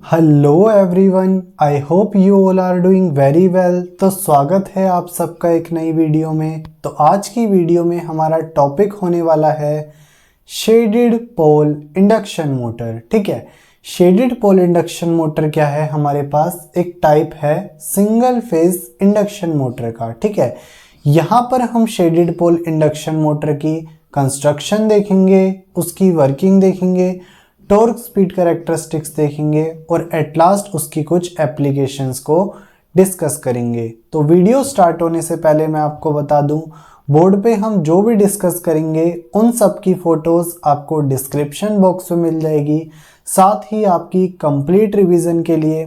Hello everyone, I hope you all are doing very well. तो स्वागत है आप सबका एक नई वीडियो में। तो आज की वीडियो में हमारा टॉपिक होने वाला है शेडेड पोल इंडक्शन मोटर। ठीक है, शेडेड पोल इंडक्शन मोटर क्या है? हमारे पास एक टाइप है सिंगल फेज इंडक्शन मोटर का। ठीक है, यहाँ पर हम शेडेड पोल इंडक्शन मोटर की कंस्ट्रक्शन देखेंगे, उसकी वर्किंग देखेंगे, टॉर्क स्पीड कैरेक्टरिस्टिक्स देखेंगे और एट लास्ट उसकी कुछ एप्लीकेशंस को डिस्कस करेंगे। तो वीडियो स्टार्ट होने से पहले मैं आपको बता दूं, बोर्ड पे हम जो भी डिस्कस करेंगे उन सब की फोटोज आपको डिस्क्रिप्शन बॉक्स में मिल जाएगी। साथ ही आपकी कंप्लीट रिवीजन के लिए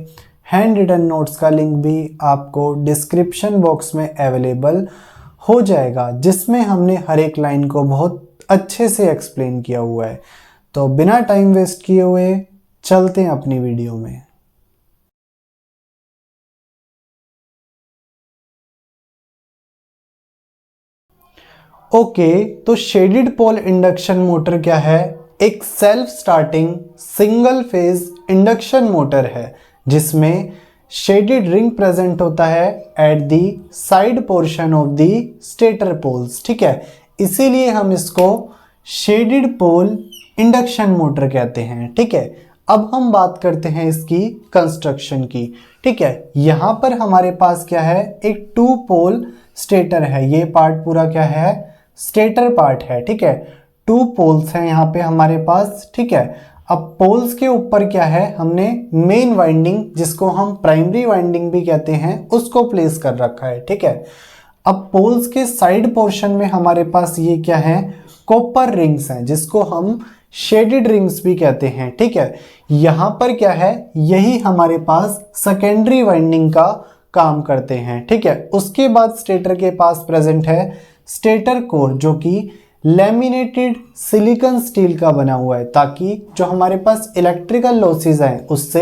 हैंड रिटन नोट्स का लिंक भी आपको डिस्क्रिप्शन बॉक्स में अवेलेबल हो जाएगा, जिसमें हमने हर एक लाइन को बहुत अच्छे से एक्सप्लेन किया हुआ है। तो बिना टाइम वेस्ट किए हुए चलते हैं अपनी वीडियो में। ओके, तो शेडेड पोल इंडक्शन मोटर क्या है? एक self starting single phase induction motor है जिसमें शेडेड रिंग प्रेजेंट होता है at the side portion of the stator poles. ठीक है, इसीलिए हम इसको शेडेड पोल इंडक्शन मोटर कहते हैं। ठीक है, अब हम बात करते हैं इसकी कंस्ट्रक्शन की। ठीक है, यहां पर हमारे पास क्या है? एक टू पोल स्टेटर है। ये पार्ट पूरा क्या है? स्टेटर पार्ट है। ठीक है, टू पोल्स हैं यहाँ पे हमारे पास। ठीक है, अब पोल्स के ऊपर क्या है? हमने मेन वाइंडिंग, जिसको हम प्राइमरी वाइंडिंग भी कहते हैं, उसको प्लेस कर रखा है। ठीक है, अब पोल्स के साइड पोर्शन में हमारे पास ये क्या है? कॉपर रिंग्स हैं, जिसको हम शेडेड रिंग्स भी कहते हैं। ठीक है, यहां पर क्या है? यही हमारे पास सेकेंडरी वाइंडिंग का काम करते हैं। ठीक है, उसके बाद स्टेटर के पास प्रेजेंट है स्टेटर कोर, जो कि लैमिनेटेड सिलिकॉन स्टील का बना हुआ है, ताकि जो हमारे पास इलेक्ट्रिकल लॉसेस हैं उससे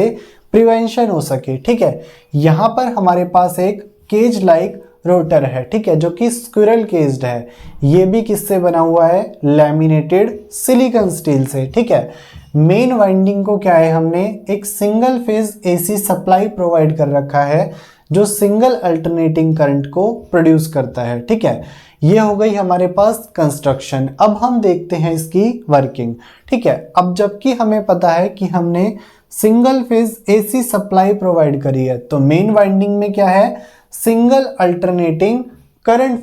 प्रिवेंशन हो सके। ठीक है, यहां पर हमारे पास एक केज लाइक रोटर है। ठीक है, जो कि स्क्विरल केज्ड है। ये भी किससे बना हुआ है? लैमिनेटेड सिलिकॉन स्टील से। ठीक है, मेन वाइंडिंग को क्या है? हमने एक single phase AC supply provide कर रखा है, जो सिंगल अल्टरनेटिंग करंट को प्रोड्यूस करता है। ठीक है, ये हो गई हमारे पास कंस्ट्रक्शन। अब हम देखते हैं इसकी वर्किंग। ठीक है, अब जबकि हमें पता है कि हमने single phase AC supply provide करी है, तो मेन वाइंडिंग में क्या है? सिंगल अल्टरनेटिंग करंट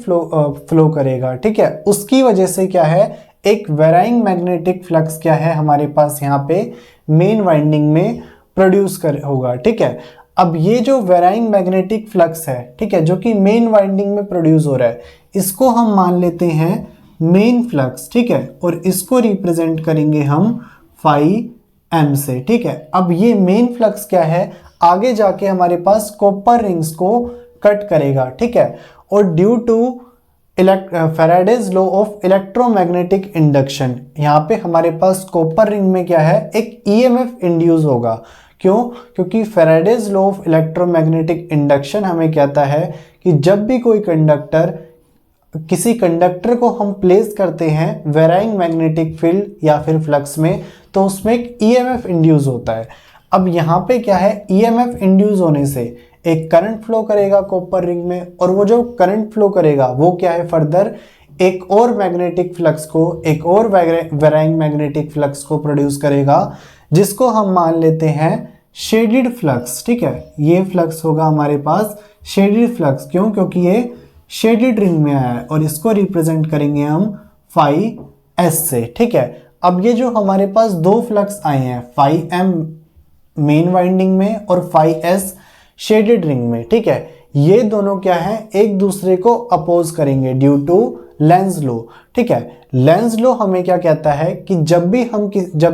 फ्लो करेगा। ठीक है, उसकी वजह से क्या है? एक वेराइंग मैग्नेटिक फ्लक्स क्या है हमारे पास यहाँ पे मेन वाइंडिंग में प्रोड्यूस कर होगा। ठीक है, अब ये जो वेराइंग मैग्नेटिक फ्लक्स है, ठीक है, जो कि मेन वाइंडिंग में प्रोड्यूस हो रहा है, इसको हम मान लेते हैं मेन फ्लक्स। ठीक है, और इसको रिप्रेजेंट करेंगे हम फाई एम से। ठीक है, अब ये मेन फ्लक्स क्या है? आगे जाके हमारे पास कॉपर रिंग्स को कट करेगा। ठीक है, और due to Faraday's law of electromagnetic induction, यहाँ पे हमारे पास कॉपर रिंग में क्या है? एक ईएमएफ इंड्यूस होगा। क्यों? क्योंकि Faraday's law of electromagnetic induction हमें कहता है कि जब भी कोई किसी कंडक्टर को हम प्लेस करते हैं वेराइंग मैग्नेटिक फील्ड या फिर फ्लक्स में, तो उसमें एक ईएमएफ इंड्यूस होता है। अब यहाँ पे क्या है? ईएमएफ इंड्यूस होने से एक करंट फ्लो करेगा कॉपर रिंग में, और वो जो करंट फ्लो करेगा वो क्या है? फर्दर एक और मैग्नेटिक फ्लक्स को, एक और वेराइंग मैग्नेटिक फ्लक्स को प्रोड्यूस करेगा, जिसको हम मान लेते हैं शेडेड फ्लक्स। ठीक है, ये फ्लक्स होगा हमारे पास शेडेड फ्लक्स। क्यों? क्योंकि ये शेडेड रिंग में आया है, और इसको रिप्रेजेंट करेंगे हम फाई एस से। ठीक है, अब ये जो हमारे पास दो फ्लक्स आए हैं, फाई एम मेन वाइंडिंग में और फाई एस शेडेड रिंग में, ठीक है, ये दोनों क्या है? एक दूसरे को अपोज करेंगे ड्यू टू लेंज लॉ। ठीक है, लेंज लॉ हमें क्या कहता है कि जब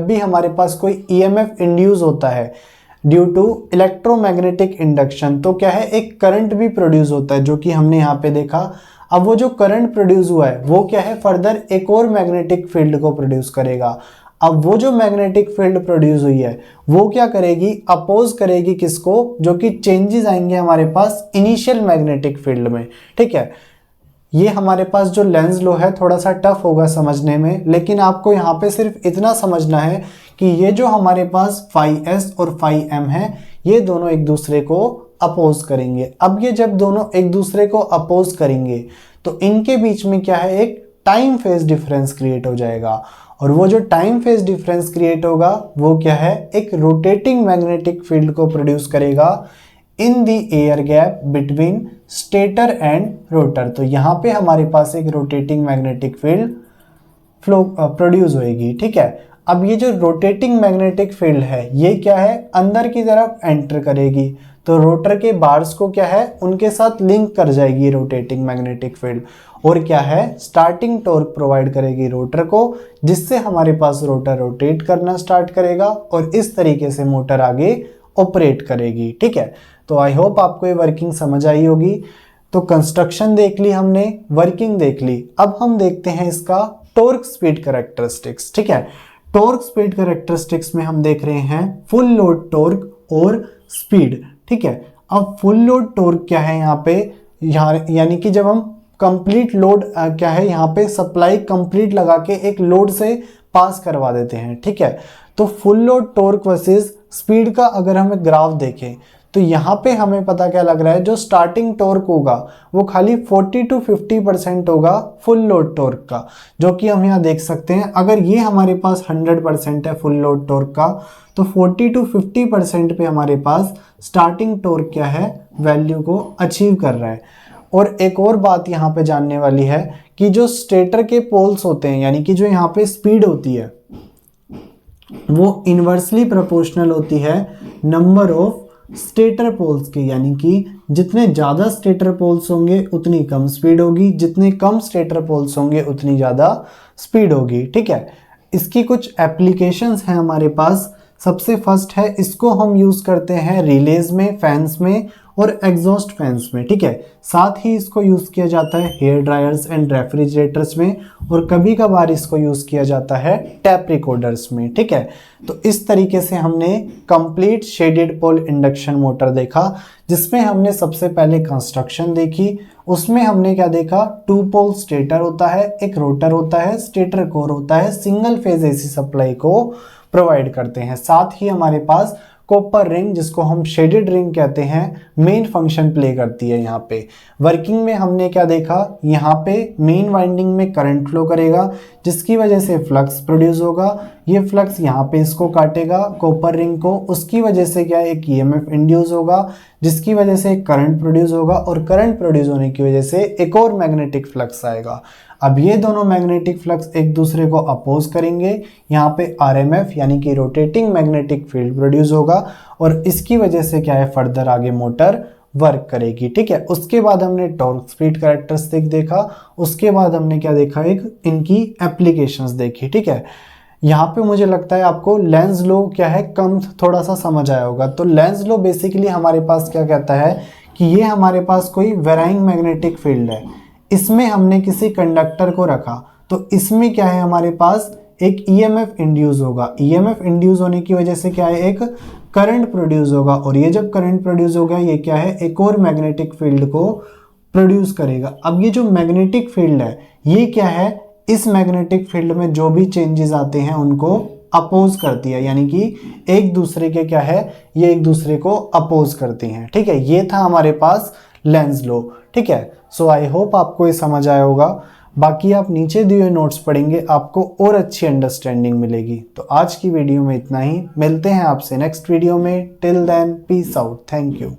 भी हमारे पास कोई ईएमएफ इंड्यूस होता है ड्यू टू इलेक्ट्रोमैग्नेटिक इंडक्शन, तो क्या है? एक करंट भी प्रोड्यूस होता है, जो कि हमने यहाँ पे देखा। अब वो जो करंट प्रोड्यूस हुआ है वो क्या है? फर्दर एक और मैग्नेटिक फील्ड को प्रोड्यूस करेगा। अब वो जो मैग्नेटिक फील्ड प्रोड्यूस हुई है वो क्या करेगी? अपोज करेगी किसको? जो कि चेंजेस आएंगे हमारे पास इनिशियल मैग्नेटिक फील्ड में। ठीक है, ये हमारे पास जो लेंस लो है थोड़ा सा टफ होगा समझने में, लेकिन आपको यहाँ पे सिर्फ इतना समझना है कि ये जो हमारे पास φs और φm है ये दोनों एक दूसरे को अपोज करेंगे। अब ये जब दोनों एक दूसरे को अपोज करेंगे तो इनके बीच में क्या है, एक टाइम फेज डिफरेंस क्रिएट हो जाएगा। और वो जो टाइम फेज डिफरेंस क्रिएट होगा वो क्या है, एक रोटेटिंग मैग्नेटिक फील्ड को प्रोड्यूस करेगा in the air gap between stator and rotor. तो यहाँ पे हमारे पास एक rotating magnetic field flow produce होएगी। ठीक है, अब ये जो रोटेटिंग मैग्नेटिक फील्ड है ये क्या है, अंदर की तरफ एंटर करेगी तो रोटर के बार्स को क्या है, उनके साथ लिंक कर जाएगी रोटेटिंग मैग्नेटिक फील्ड, और क्या है, स्टार्टिंग टॉर्क प्रोवाइड करेगी रोटर को, जिससे हमारे पास रोटर रोटेट करना स्टार्ट करेगा और इस तरीके से मोटर आगे ऑपरेट करेगी। ठीक है, तो आई होप आपको ये वर्किंग समझ आई होगी। तो कंस्ट्रक्शन देख ली हमने, वर्किंग देख ली, अब हम देखते हैं इसका टॉर्क स्पीड कैरेक्टरिस्टिक्स। ठीक है, टॉर्क स्पीड कैरेक्टरिस्टिक्स में हम देख रहे हैं फुल लोड टॉर्क और स्पीड। ठीक है, अब फुल लोड टॉर्क क्या है यहाँ पे, यानी कि जब हम कंप्लीट लोड क्या है यहाँ पे सप्लाई कंप्लीट लगा के एक लोड से पास करवा देते हैं। ठीक है, तो full load torque versus speed का अगर हम ग्राफ देखें तो यहाँ पे हमें पता क्या लग रहा है, जो स्टार्टिंग टॉर्क होगा वो खाली 40 to 50% होगा फुल लोड टॉर्क का, जो कि हम यहाँ देख सकते हैं। अगर ये हमारे पास 100% है फुल लोड टॉर्क का, तो 40 to 50% पे हमारे पास स्टार्टिंग टॉर्क क्या है, वैल्यू को अचीव कर रहा है। और एक और बात यहाँ पे जानने वाली है कि जो स्टेटर के पोल्स होते हैं, यानी कि जो यहाँ पे स्पीड होती है वो इन्वर्सली प्रोपोर्शनल होती है नंबर ऑफ स्टेटर पोल्स के, यानी कि जितने ज़्यादा स्टेटर पोल्स होंगे उतनी कम स्पीड होगी, जितने कम स्टेटर पोल्स होंगे उतनी ज़्यादा स्पीड होगी। ठीक है, इसकी कुछ एप्लीकेशंस हैं हमारे पास। सबसे फर्स्ट है, इसको हम यूज़ करते हैं रिलेज में, फैंस में और एग्जॉस्ट फैंस में। ठीक है, साथ ही इसको यूज़ किया जाता है हेयर ड्रायर्स एंड रेफ्रिजरेटर्स में, और कभी कभार इसको यूज़ किया जाता है टैप रिकॉर्डर्स में। ठीक है, तो इस तरीके से हमने complete shaded pole induction motor देखा, जिसमें हमने सबसे पहले कंस्ट्रक्शन देखी। उसमें हमने क्या देखा, 2 पोल स्टेटर होता है, एक रोटर होता है, स्टेटर कोर होता है, सिंगल फेज एसी सप्लाई को प्रोवाइड करते हैं। साथ ही हमारे पास कॉपर रिंग, जिसको हम शेडेड रिंग कहते हैं, मेन फंक्शन प्ले करती है। यहाँ पे वर्किंग में हमने क्या देखा, यहाँ पे मेन वाइंडिंग में करंट फ्लो करेगा, जिसकी वजह से फ्लक्स प्रोड्यूस होगा। ये फ्लक्स यहाँ पे इसको काटेगा कॉपर रिंग को, उसकी वजह से क्या एक ईएमएफ इंड्यूस होगा, जिसकी वजह से करंट प्रोड्यूस होगा, और करंट प्रोड्यूस होने की वजह से एक और मैग्नेटिक फ्लक्स आएगा। अब ये दोनों मैग्नेटिक फ्लक्स एक दूसरे को अपोज करेंगे, यहाँ पे आरएमएफ यानी कि रोटेटिंग मैग्नेटिक फील्ड प्रोड्यूस होगा, और इसकी वजह से क्या है, फर्दर आगे मोटर वर्क करेगी। ठीक है, उसके बाद हमने टॉर्क स्पीड कैरेक्टरिस्टिक देखा, उसके बाद हमने क्या देखा, एक इनकी एप्लीकेशंस देखी। ठीक है, यहाँ पे मुझे लगता है आपको लेंस लो क्या है कम थोड़ा सा समझ आया होगा। तो लेंस लो बेसिकली हमारे पास क्या कहता है कि ये हमारे पास कोई वेराइंग मैग्नेटिक फील्ड है, इसमें हमने किसी कंडक्टर को रखा, तो इसमें क्या है, हमारे पास एक ईएमएफ इंड्यूस होगा। ईएमएफ इंड्यूस होने की वजह से क्या है, एक करंट प्रोड्यूस होगा, और ये जब करंट प्रोड्यूस होगा ये क्या है, एक और मैग्नेटिक फील्ड को प्रोड्यूस करेगा। अब ये जो मैग्नेटिक फील्ड है ये क्या है, इस मैग्नेटिक फील्ड में जो भी चेंजेस आते हैं उनको अपोज करती है, यानी कि एक दूसरे के क्या है, ये एक दूसरे को अपोज करती हैं। ठीक है, ये था हमारे पास लेंस लो। ठीक है, सो आई होप आपको ये समझ आया होगा। बाकी आप नीचे दिए हुए नोट्स पढ़ेंगे, आपको और अच्छी अंडरस्टैंडिंग मिलेगी। तो आज की वीडियो में इतना ही, मिलते हैं आपसे नेक्स्ट वीडियो में। Till then peace out, thank you.